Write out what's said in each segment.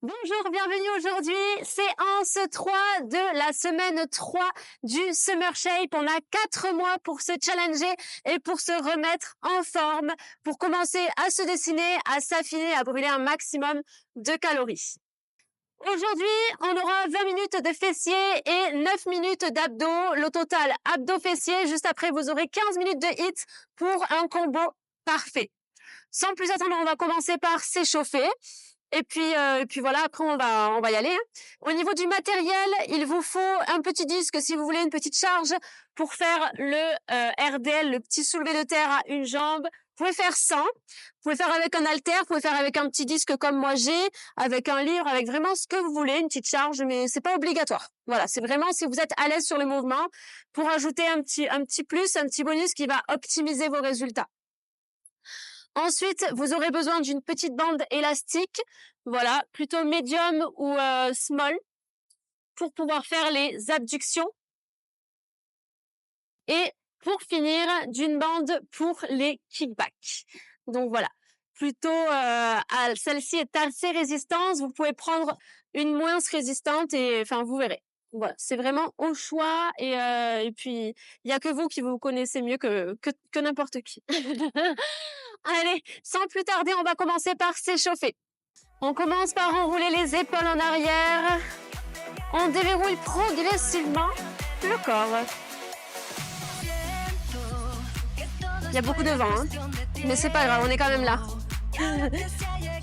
Bonjour, bienvenue aujourd'hui, séance 3 de la semaine 3 du Summer Shape. On a 4 mois pour se challenger et pour se remettre en forme, pour commencer à se dessiner, à s'affiner, à brûler un maximum de calories. Aujourd'hui, on aura 20 minutes de fessiers et 9 minutes d'abdos. Le total abdos-fessiers, juste après, vous aurez 15 minutes de hit pour un combo parfait. Sans plus attendre, on va commencer par s'échauffer. Et puis voilà, après on va y aller. Au niveau du matériel, il vous faut un petit disque si vous voulez une petite charge pour faire le RDL, le petit soulevé de terre à une jambe. Vous pouvez faire 100, vous pouvez faire avec un haltère, vous pouvez faire avec un petit disque comme moi j'ai, avec un livre, avec vraiment ce que vous voulez, une petite charge, mais c'est pas obligatoire. Voilà, c'est vraiment si vous êtes à l'aise sur le mouvement pour ajouter un petit plus, un petit bonus qui va optimiser vos résultats. Ensuite, vous aurez besoin d'une petite bande élastique, voilà, plutôt médium ou small, pour pouvoir faire les abductions. Et pour finir, d'une bande pour les kickbacks. Donc voilà, plutôt celle-ci est assez résistante, vous pouvez prendre une moins résistante et enfin vous verrez. Voilà, c'est vraiment au choix et puis il y a que vous qui vous connaissez mieux que n'importe qui. Allez, sans plus tarder, on va commencer par s'échauffer. On commence par enrouler les épaules en arrière. On déverrouille progressivement le corps. Il y a beaucoup de vent, hein, mais c'est pas grave, on est quand même là.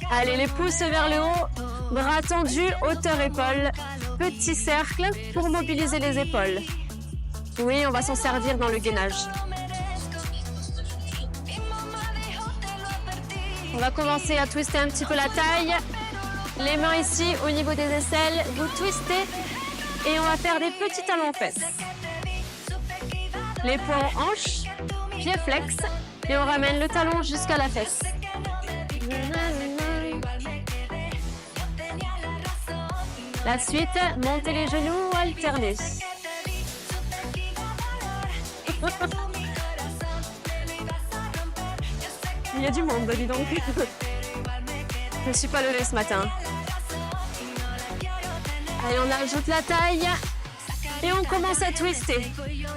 Allez, les pouces vers le haut, bras tendus, hauteur épaule. Petit cercle pour mobiliser les épaules. Oui, on va s'en servir dans le gainage. On va commencer à twister un petit peu la taille. Les mains ici au niveau des aisselles, vous twistez et on va faire des petits talons fesses. Les poings en hanche, pieds flex et on ramène le talon jusqu'à la fesse. La suite, montez les genoux, alternez. Il y a du monde, dis donc. Je ne suis pas levée ce matin. Allez, on ajoute la taille et on commence à twister.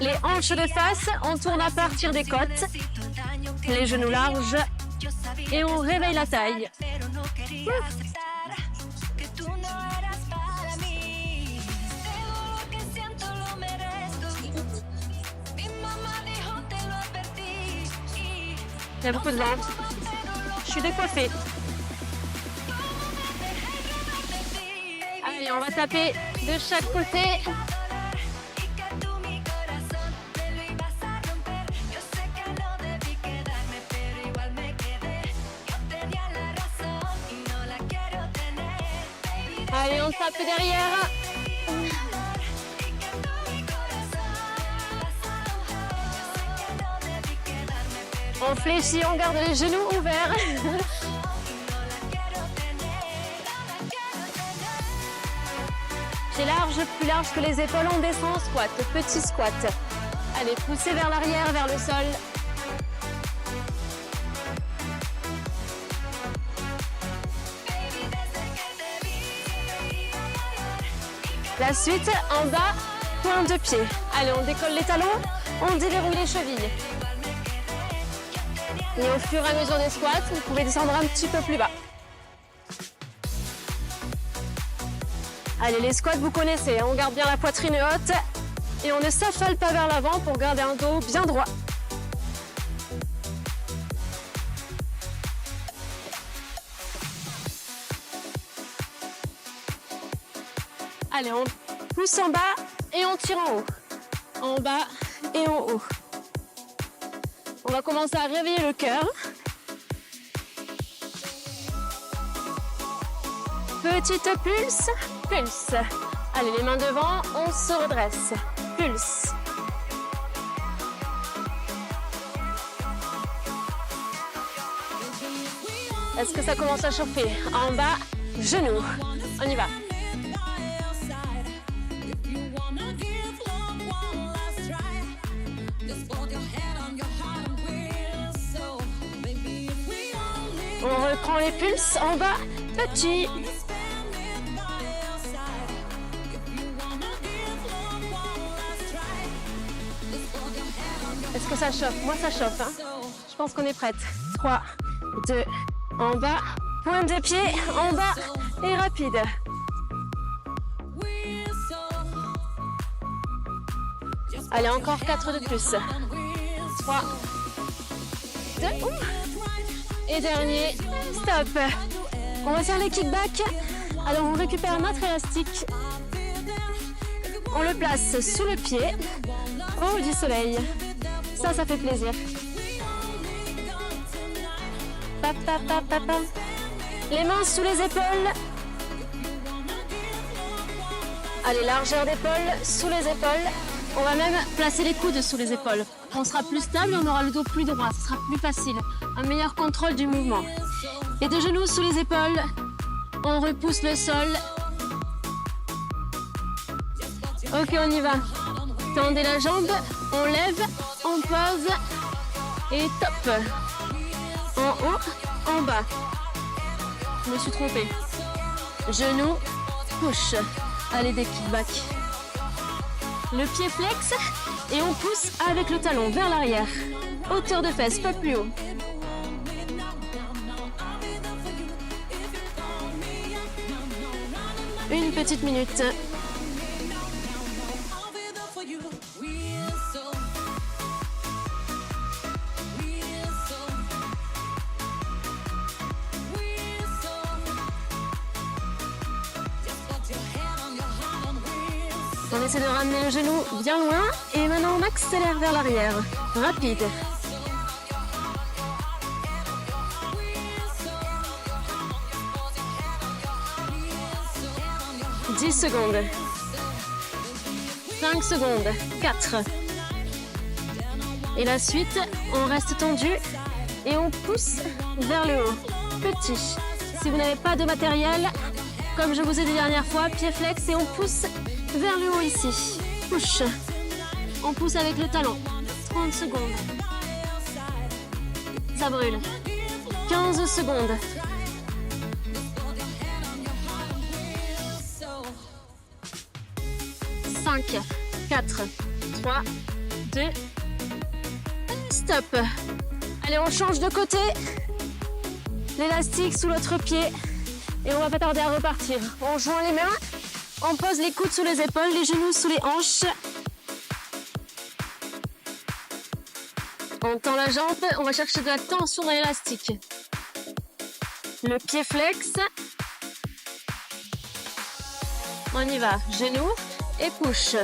Les hanches de face, on tourne à partir des côtes. Les genoux larges et on réveille la taille. Il y a beaucoup de vent. Je suis décoiffée. Allez, on va taper de chaque côté. Allez, on tape derrière. On fléchit, on garde les genoux ouverts. Pieds larges, plus large que les épaules, on descend en squat, petit squat. Allez, poussez vers l'arrière, vers le sol. La suite, en bas, point de pied. Allez, on décolle les talons, on déverrouille les chevilles. Et au fur et à mesure des squats, vous pouvez descendre un petit peu plus bas. Allez, les squats, vous connaissez, on garde bien la poitrine haute et on ne s'affale pas vers l'avant pour garder un dos bien droit. Allez, on pousse en bas et on tire en haut. En bas et en haut. On va commencer à réveiller le cœur. Petite pulse, pulse. Allez, les mains devant, on se redresse. Pulse. Est-ce que ça commence à chauffer? En bas, genoux. On y va. On reprend les pulses en bas, petit. Est-ce que ça chauffe? Moi, ça chauffe. Hein. Je pense qu'on est prête. 3, 2, en bas. Pointe de pied, en bas et rapide. Allez, encore 4 de plus. 3, 2, et dernier, stop. On va faire les kickbacks. Alors, on récupère notre élastique. On le place sous le pied, en haut du soleil. Ça fait plaisir. Pa, pa, pa, pa, pa. Les mains sous les épaules. Allez, largeur d'épaule, sous les épaules. On va même placer les coudes sous les épaules. On sera plus stable et on aura le dos plus droit. Ce sera plus facile. Un meilleur contrôle du mouvement. Les deux genoux sous les épaules. On repousse le sol. Ok, on y va. Tendez la jambe. On lève. On pose. Et top. En haut, en bas. Je me suis trompée. Genou, push. Allez, des kickbacks. Le pied flex et on pousse avec le talon vers l'arrière. Hauteur de fesses, pas plus haut. Une petite minute. On essaie de ramener le genou bien loin et maintenant on accélère vers l'arrière. Rapide. « 10 secondes. 5 secondes. 4. Et la suite, on reste tendu et on pousse vers le haut. Petit. Si vous n'avez pas de matériel, comme je vous ai dit la dernière fois, pied flex et on pousse vers le haut ici. Push. On pousse avec le talon. 30 secondes. Ça brûle. 15 secondes. 5, 4, 3, 2, stop. Allez, on change de côté. L'élastique sous l'autre pied. Et on va pas tarder à repartir. On joint les mains. On pose les coudes sous les épaules, les genoux sous les hanches. On tend la jambe, on va chercher de la tension dans l'élastique. Le pied flex. On y va, genoux et push.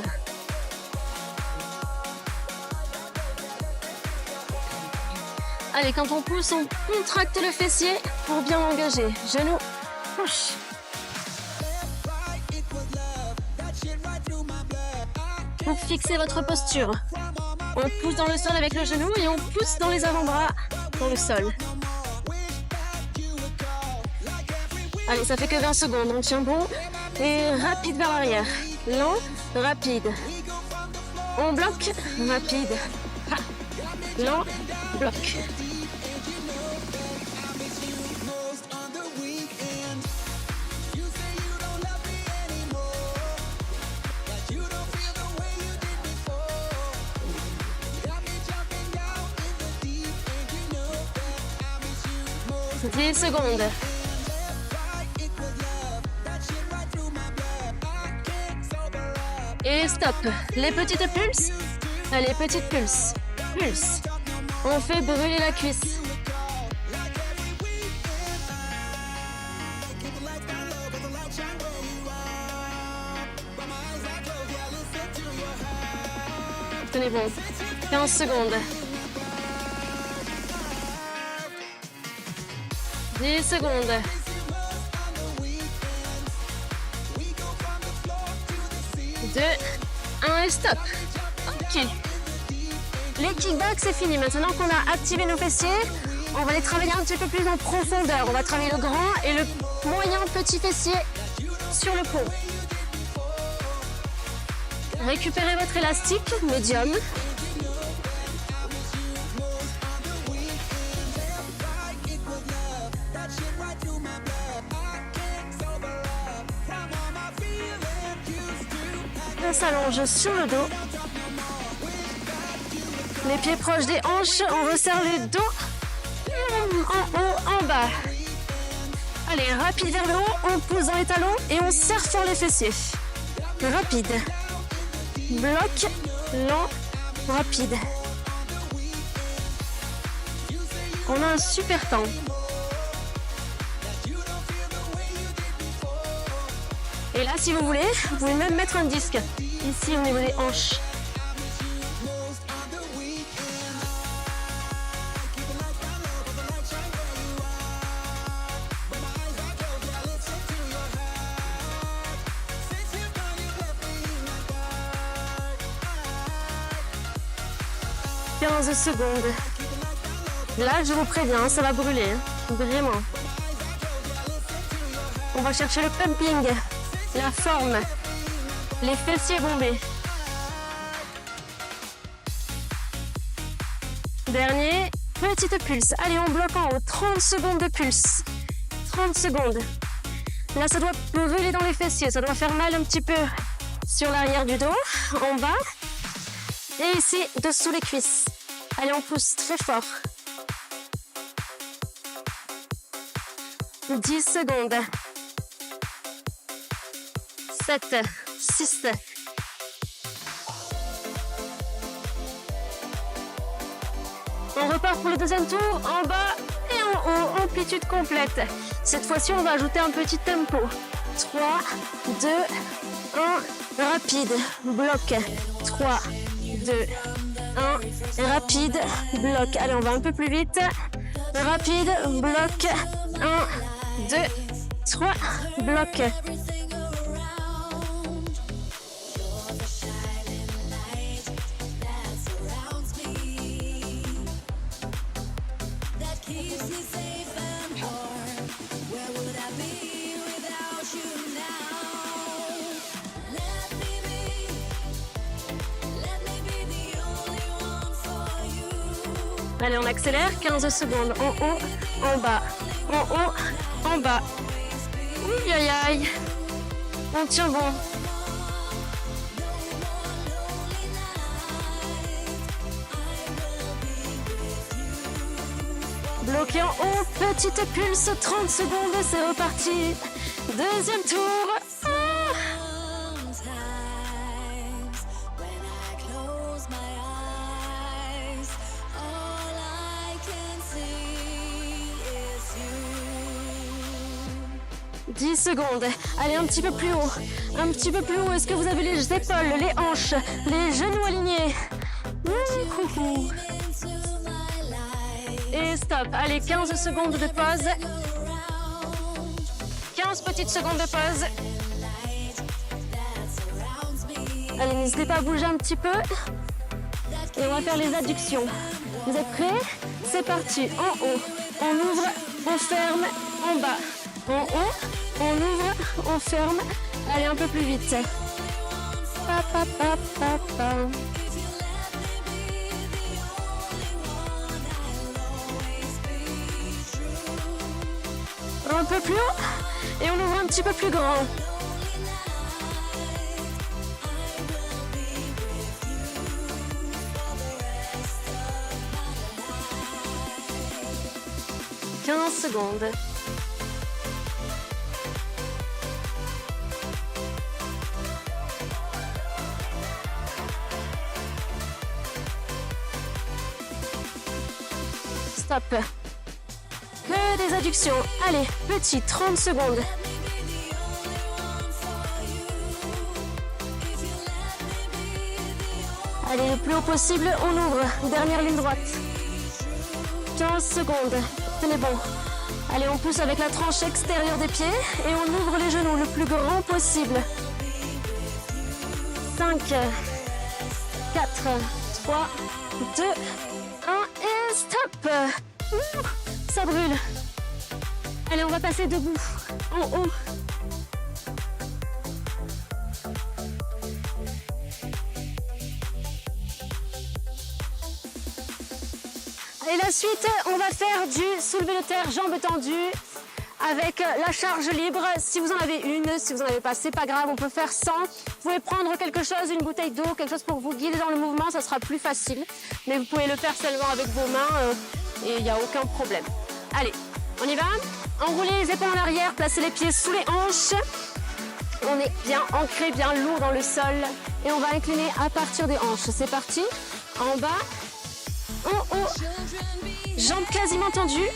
Allez, quand on pousse, on contracte le fessier pour bien l'engager. Genoux, push. Pour fixer votre posture. On pousse dans le sol avec le genou et on pousse dans les avant-bras dans le sol. Allez, ça fait que 20 secondes. On tient bon et rapide vers l'arrière. Lent, rapide. On bloque, rapide. Lent, bloc. « 10 secondes. Et stop. Les petites pulses. Allez, petites pulses. Pulse. On fait brûler la cuisse. Tenez bon. 15 secondes. 10 secondes. 2, 1 et stop. Ok. Les kickbacks, c'est fini. Maintenant qu'on a activé nos fessiers, on va les travailler un petit peu plus en profondeur. On va travailler le grand et le moyen petit fessier sur le pont. Récupérez votre élastique, médium. On s'allonge sur le dos. Les pieds proches des hanches, on resserre les dos. En haut, en bas. Allez, rapide vers le haut, on pousse dans les talons et on serre fort les fessiers. Rapide. Bloc, lent, rapide. On a un super temps. Et là, si vous voulez, vous pouvez même mettre un disque ici au niveau des hanches. Secondes. Là, je vous préviens, ça va brûler, vraiment. On va chercher le pumping, la forme, les fessiers bombés. Dernier, petite pulse. Allez, on bloque en haut, 30 secondes de pulse. 30 secondes. Là, ça doit brûler dans les fessiers, ça doit faire mal un petit peu sur l'arrière du dos, en bas. Et ici, dessous les cuisses. Allez, on pousse très fort. 10 secondes. 7, 6. On repart pour le deuxième tour, en bas et en haut, amplitude complète. Cette fois-ci, on va ajouter un petit tempo. 3, 2, 1, rapide, bloc. 3, 2, 1, rapide, bloc. Allez, on va un peu plus vite. Rapide, bloc. 1, 2, 3, bloc. Allez, on accélère, 15 secondes, en haut, en bas, en haut, en bas. Ouh, aïe, aïe. On tient bon. Bloqué en haut, petite pulse, 30 secondes, c'est reparti. Deuxième tour. « 10 secondes. Allez, un petit peu plus haut. Un petit peu plus haut. Est-ce que vous avez les épaules, les hanches, les genoux alignés? Et stop. Allez, 15 secondes de pause. 15 petites secondes de pause. Allez, n'hésitez pas à bouger un petit peu. Et on va faire les adductions. Vous êtes prêts? C'est parti. En haut, on ouvre, on ferme, en bas. En haut, on ouvre, on ferme. Allez, un peu plus vite. Pa, pa, pa, pa, pa. Un peu plus haut. Et on ouvre un petit peu plus grand. « 15 secondes. Stop. Que des adductions. Allez, petit, 30 secondes. Allez, le plus haut possible, on ouvre. Dernière ligne droite. 15 secondes. Tenez bon. Allez, on pousse avec la tranche extérieure des pieds et on ouvre les genoux le plus grand possible. 5, 4, 3, 2, 1 et stop. Ça brûle. Allez, on va passer debout, en haut. Et la suite, on va faire du soulevé de terre, jambes tendues, avec la charge libre. Si vous en avez une, si vous n'en avez pas, c'est pas grave, on peut faire 100. Vous pouvez prendre quelque chose, une bouteille d'eau, quelque chose pour vous guider dans le mouvement, ça sera plus facile. Mais vous pouvez le faire seulement avec vos mains et il n'y a aucun problème. Allez, on y va. Enroulez les épaules en arrière, placez les pieds sous les hanches. On est bien ancré, bien lourd dans le sol. Et on va incliner à partir des hanches. C'est parti. En bas, en haut. Jambes quasiment tendues.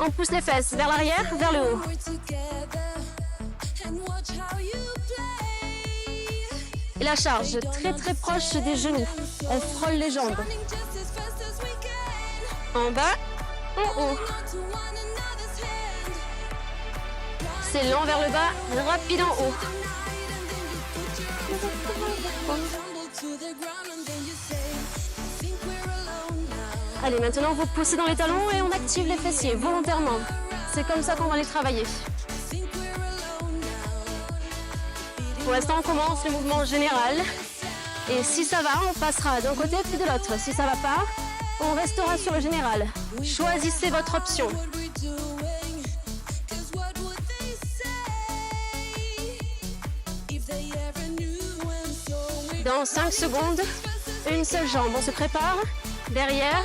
On pousse les fesses vers l'arrière, vers le haut. Et la charge, très proche des genoux. On frôle les jambes. En bas, en haut. C'est lent vers le bas, rapide en haut. Allez, maintenant vous poussez dans les talons et on active les fessiers volontairement. C'est comme ça qu'on va les travailler. Pour l'instant, on commence le mouvement général. Et si ça va, on passera d'un côté puis de l'autre. Si ça va pas, on restera sur le général. Choisissez votre option. Dans 5 secondes, une seule jambe. On se prépare, derrière,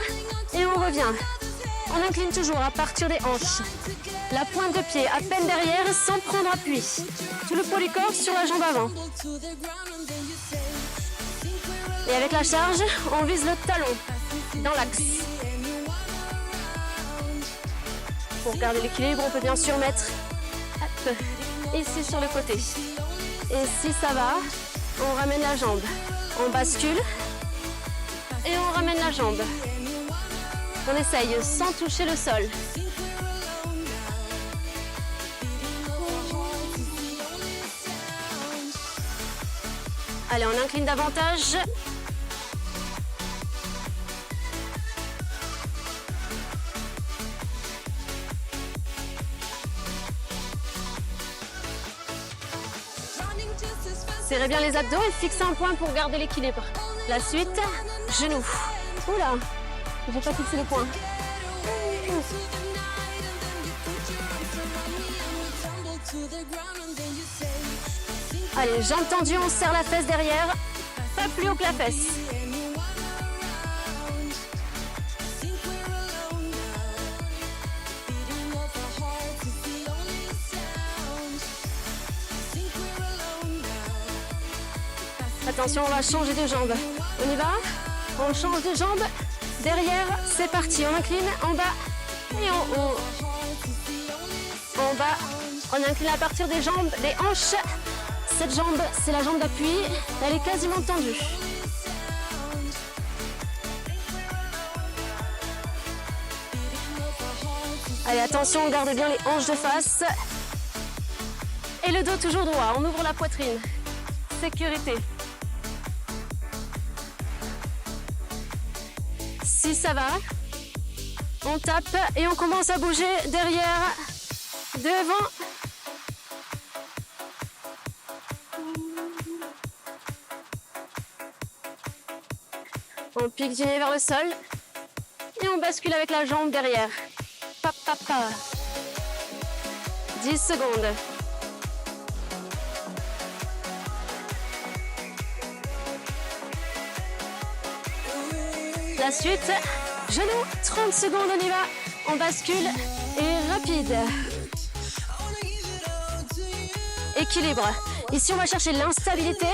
et on revient. On incline toujours à partir des hanches. La pointe de pied à peine derrière sans prendre appui. Tout le poids du corps sur la jambe avant. Et avec la charge, on vise le talon dans l'axe. Pour garder l'équilibre, on peut bien sûr mettre ici sur le côté. Et si ça va, on ramène la jambe. On bascule et on ramène la jambe. On essaye sans toucher le sol. Allez, on incline davantage. Serrez bien les abdos et fixez un point pour garder l'équilibre. La suite, genoux. Oula, j'ai pas fixé les points. Allez, jambes tendues, on serre la fesse derrière. Pas plus haut que la fesse. Attention, on va changer de jambe. On y va. On change de jambe. Derrière, c'est parti. On incline en bas et en haut. En bas, on incline à partir des jambes, des hanches. Cette jambe, c'est la jambe d'appui. Elle est quasiment tendue. Allez, attention, on garde bien les hanches de face. Et le dos toujours droit. On ouvre la poitrine. Sécurité. Si ça va, on tape et on commence à bouger derrière, devant. On pique du nez vers le sol et on bascule avec la jambe derrière. Pa, pa, pa. 10 secondes. La suite, genoux, 30 secondes, on y va. On bascule et rapide. Équilibre. Ici, on va chercher l'instabilité,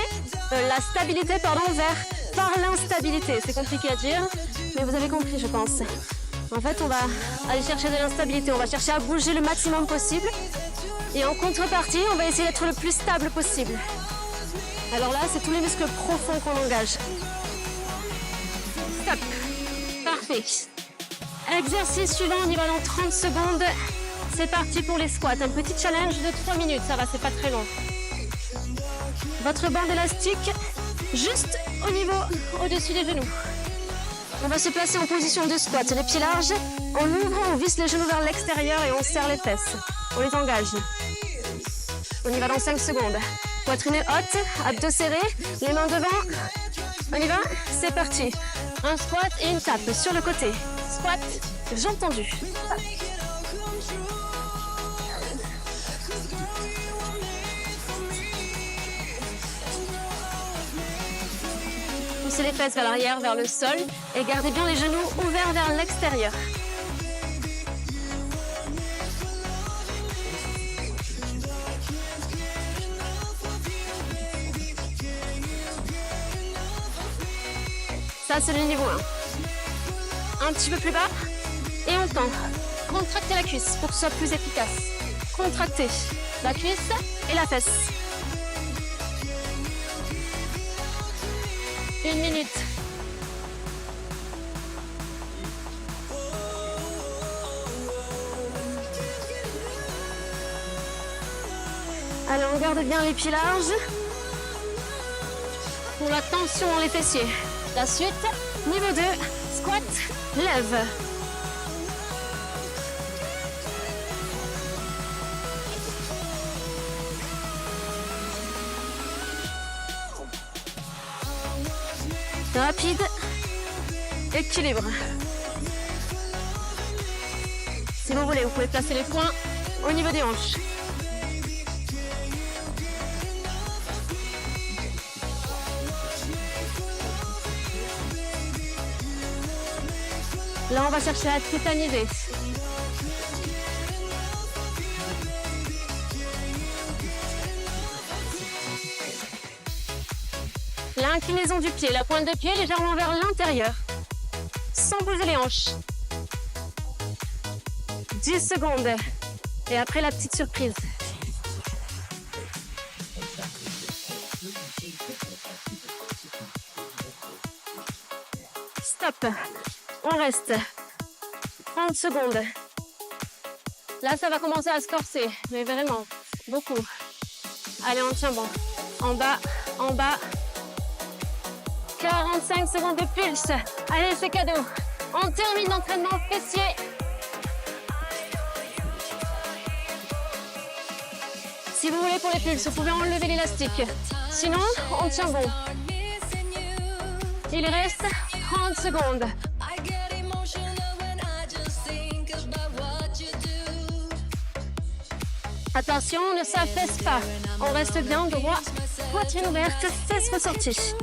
la stabilité, pardon, par l'instabilité. C'est compliqué à dire, mais vous avez compris, je pense. En fait, on va aller chercher de l'instabilité. On va chercher à bouger le maximum possible. Et en contrepartie, on va essayer d'être le plus stable possible. Alors là, c'est tous les muscles profonds qu'on engage. Stop. Parfait. Exercice suivant, on y va dans 30 secondes. C'est parti pour les squats. Un petit challenge de 3 minutes. Ça va, c'est pas très long. Votre bande élastique juste au niveau, au-dessus des genoux. On va se placer en position de squat. Les pieds larges. On ouvre, on visse les genoux vers l'extérieur et on serre les fesses. On les engage. On y va dans 5 secondes. Poitrine haute, abdos serrés, les mains devant. On y va, c'est parti. Un squat et une tape sur le côté. Squat, jambes tendues. Poussez les fesses vers l'arrière, vers le sol et gardez bien les genoux ouverts vers l'extérieur. Ça, c'est le niveau 1. Un petit peu plus bas et on tend. Contractez la cuisse pour que ce soit plus efficace. Contractez la cuisse et la fesse. 1 minute. Allez, on garde bien les pieds larges. Pour la tension dans les fessiers. La suite, niveau 2, squat, lève. Rapide, équilibre. Si vous voulez, vous pouvez placer les poings au niveau des hanches. Là, on va chercher à tétaniser. L'inclinaison du pied, la pointe de pied légèrement vers l'intérieur, sans bouger les hanches. 10 secondes. Et après, la petite surprise. Stop. On reste. 30 secondes. Là, ça va commencer à se corser, mais vraiment, beaucoup. Allez, on tient bon. En bas, en bas. 45 secondes de pulse. Allez, c'est cadeau. On termine l'entraînement fessier. Si vous voulez pour les pulses, vous pouvez enlever l'élastique. Sinon, on tient bon. Il reste 30 secondes. Attention, ne s'affaisse pas. On reste bien droit, poitrine ouverte, fesses ressorties.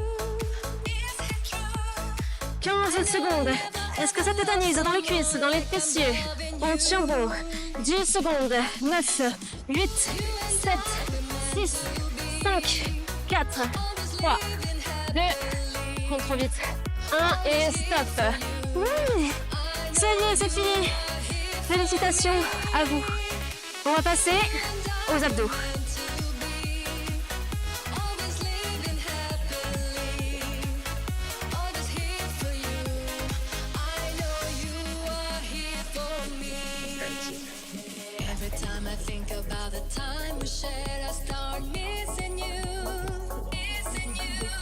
15 secondes. Est-ce que ça tétanise dans les cuisses, dans les fessiers? On tient bon. 10 secondes. 9, 8, 7, 6, 5, 4, 3, 2, on trop vite. 1 et stop. Oui, ça y est, c'est fini. Félicitations à vous. On va passer aux abdos. shared, I start missing you, missing you.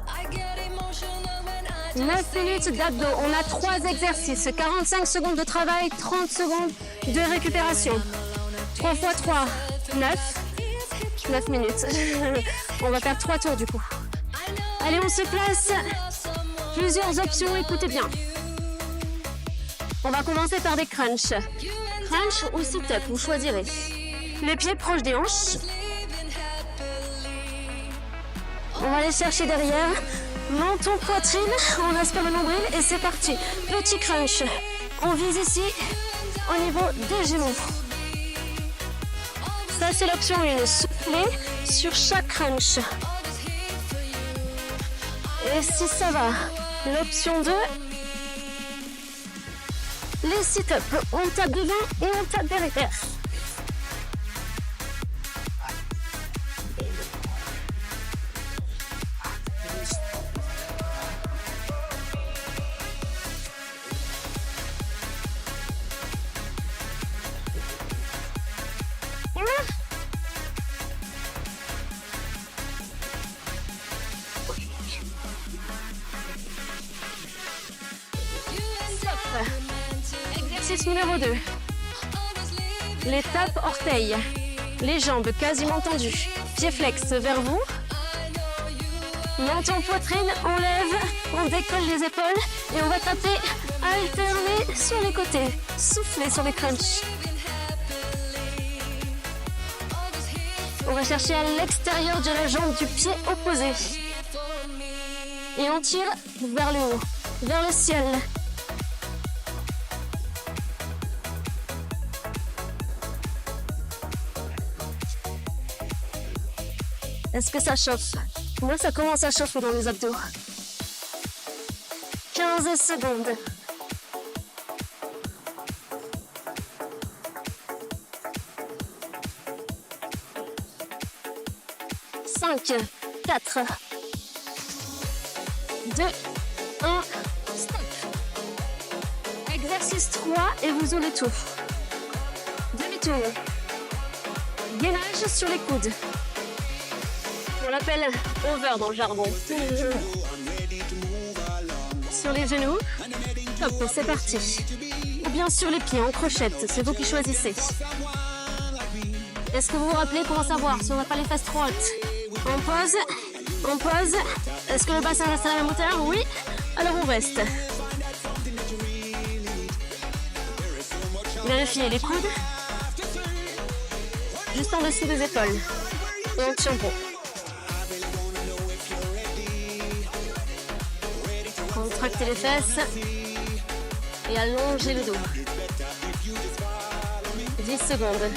I get emotional when I just 9 minutes d'abdos. On a 3 exercices. 45 secondes de travail, 30 secondes de récupération. 3 x 3, 9 minutes. On va faire 3 tours du coup. Allez, on se place. Plusieurs options, écoutez bien. On va commencer par des crunchs. Crunch ou sit-up, vous choisirez. Les pieds proches des hanches. On va aller chercher derrière. Menton, poitrine, on aspire le nombril et c'est parti. Petit crunch. On vise ici au niveau des genoux. Ça, c'est l'option 1. Souffler sur chaque crunch. Et si ça va, l'option 2, les sit-up. On tape devant et on tape derrière. Exercice numéro 2. Les tapes orteils. Les jambes quasiment tendues. Pieds flex vers vous. Menton poitrine, on lève, on décolle les épaules et on va taper, alterner sur les côtés. Souffler sur les crunchs. On va chercher à l'extérieur de la jambe du pied opposé. Et on tire vers le haut, vers le ciel. Est-ce que ça chauffe? Moi, ça commence à chauffer dans les abdos. 15 secondes. 5, 4, 2, 1, stop. Exercice 3 et vous aurez tout. Demi-tour. Gainage sur les coudes. On l'appelle over dans le jargon. Sur les genoux. Top, c'est parti. Ou bien sur les pieds en crochette, c'est vous qui choisissez. Est-ce que vous vous rappelez comment savoir si on n'a pas les fesses trop hautes? On pose, on pose. Est-ce que le bassin reste à la même hauteur? Oui. Alors on reste. Vérifiez les coudes. Juste en dessous des épaules. Et on tient bon. Contractez les fesses. Et allongez le dos. 10 secondes.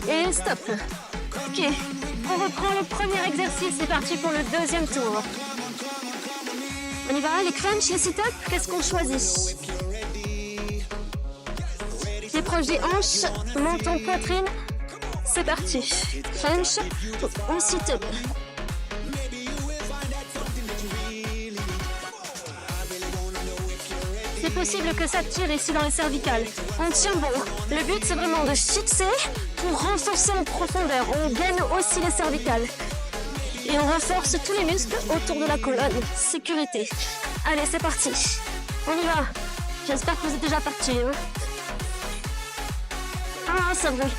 Et stop. Ok, on reprend le premier exercice, c'est parti pour le deuxième tour. On y va, les crunchs, les sit-ups, qu'est-ce qu'on choisit? Les proches des hanches, menton, poitrine, c'est parti. Crunch ou sit-up. C'est possible que ça tire ici dans les cervicales. On tient bon. Le but, c'est vraiment de fixer pour renforcer en profondeur. On gaine aussi les cervicales. Et on renforce tous les muscles autour de la colonne. Sécurité. Allez, c'est parti. On y va. J'espère que vous êtes déjà partis. Hein. Ah, ça brûle.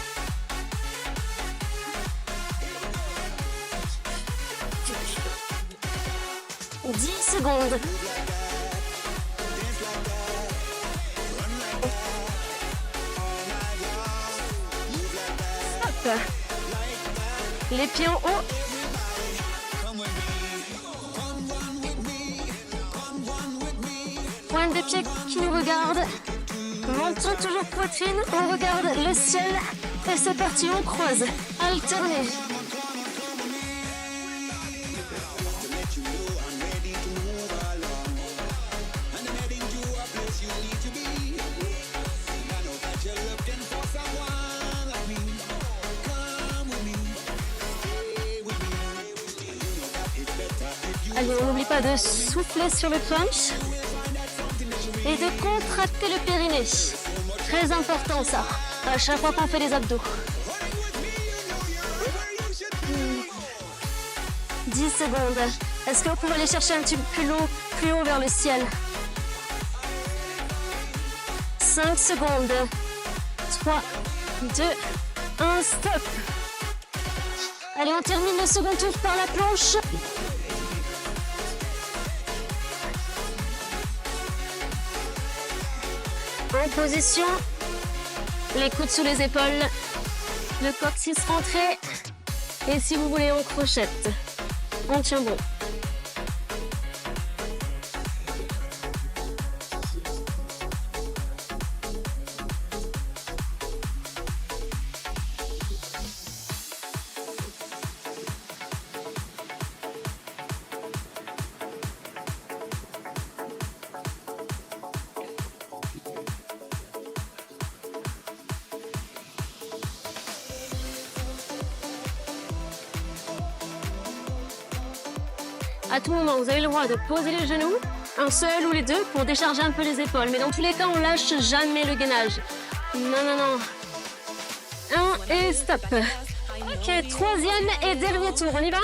« 10 secondes. Stop. Les pieds en haut. Pointe des pieds qui nous regardent. Menton toujours poitrine. On regarde le ciel. Et c'est parti, on croise. Alternez. Allez, on n'oublie pas de souffler sur le crunch et de contracter le périnée. Très important ça, à chaque fois qu'on fait les abdos. 10 secondes. Est-ce que vous pouvez aller chercher un petit peu plus haut vers le ciel? 5 secondes. 3, 2, 1, stop. Allez, on termine le second tour par la planche. En position, les coudes sous les épaules, le coccyx rentré. Et si vous voulez, on crochette. On tient bon. À tout moment, vous avez le droit de poser les genoux, un seul ou les deux, pour décharger un peu les épaules. Mais dans tous les cas, on lâche jamais le gainage. Non, non, non. 1 et stop. Ok, troisième et dernier tour. On y va?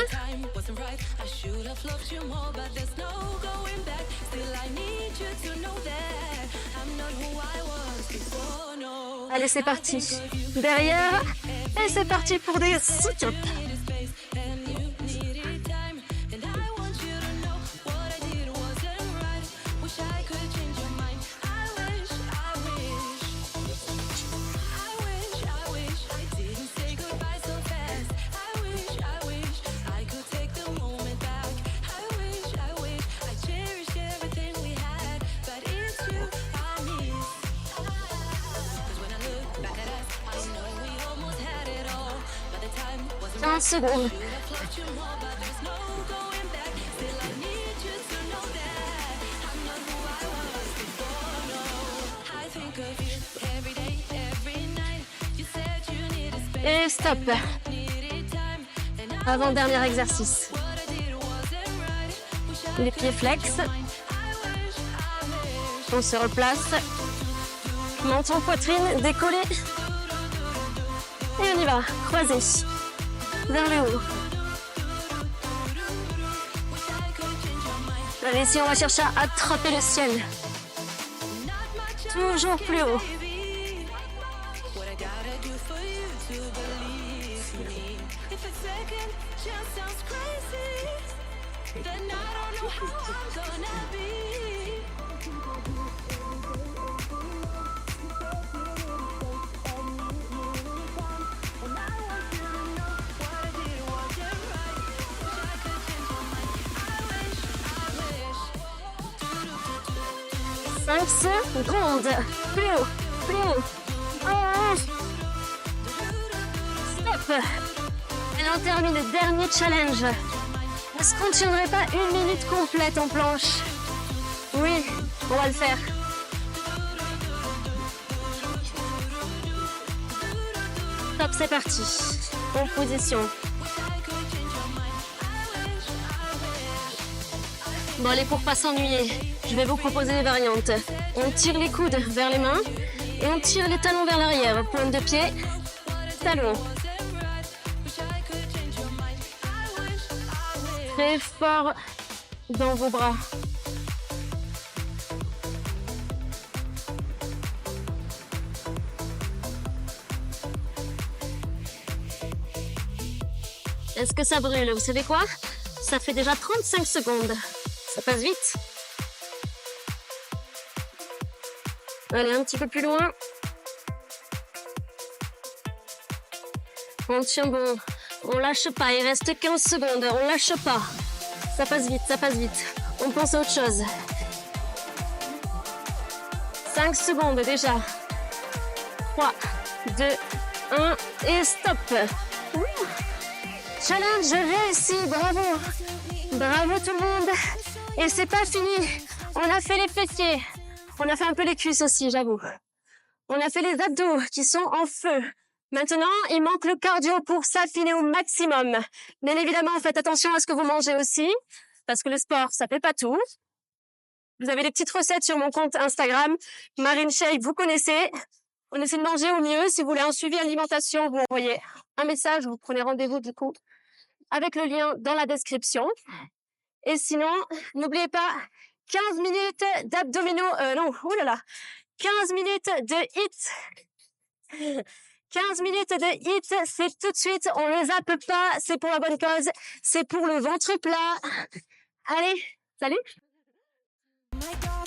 Allez, c'est parti. Derrière. Et c'est parti pour des sit-ups. 15 secondes. Et stop. Avant-dernier exercice. Les pieds flex. On se replace. Menton, poitrine, décollé. Et on y va. Croisé. Vers le haut. Allez, ici, on va chercher à attraper le ciel. Toujours plus haut. Cinq secondes. Plus haut. Plus haut. Oh. Stop. Et on termine le dernier challenge. Est-ce qu'on ne tiendrait pas 1 minute complète en planche? Oui, on va le faire. Top, c'est parti. En position. Bon, allez, pour pas s'ennuyer, je vais vous proposer des variantes. On tire les coudes vers les mains et on tire les talons vers l'arrière. Pointe de pied, talon. Très fort dans vos bras. Est-ce que ça brûle? Vous savez quoi? Ça fait déjà 35 secondes. Ça passe vite. Allez, un petit peu plus loin. On tient bon. On lâche pas. Il reste 15 secondes. On lâche pas. Ça passe vite, ça passe vite. On pense à autre chose. 5 secondes déjà. 3, 2, 1 et stop. Ouh. Challenge réussi. Bravo. Bravo tout le monde. Et c'est pas fini. On a fait les fessiers. On a fait un peu les cuisses aussi, j'avoue. On a fait les abdos qui sont en feu. Maintenant, il manque le cardio pour s'affiner au maximum. Bien évidemment, faites attention à ce que vous mangez aussi, parce que le sport, ça fait pas tout. Vous avez des petites recettes sur mon compte Instagram, Marine Shape, vous connaissez. On essaie de manger au mieux. Si vous voulez un suivi alimentation, vous envoyez un message, vous prenez rendez-vous du coup avec le lien dans la description. Et sinon, n'oubliez pas 15 minutes d'abdominaux, non, oulala, 15 minutes de hit. 15 minutes de hit, c'est tout de suite, on ne zappe pas, c'est pour la bonne cause, c'est pour le ventre plat. Allez, salut! My God.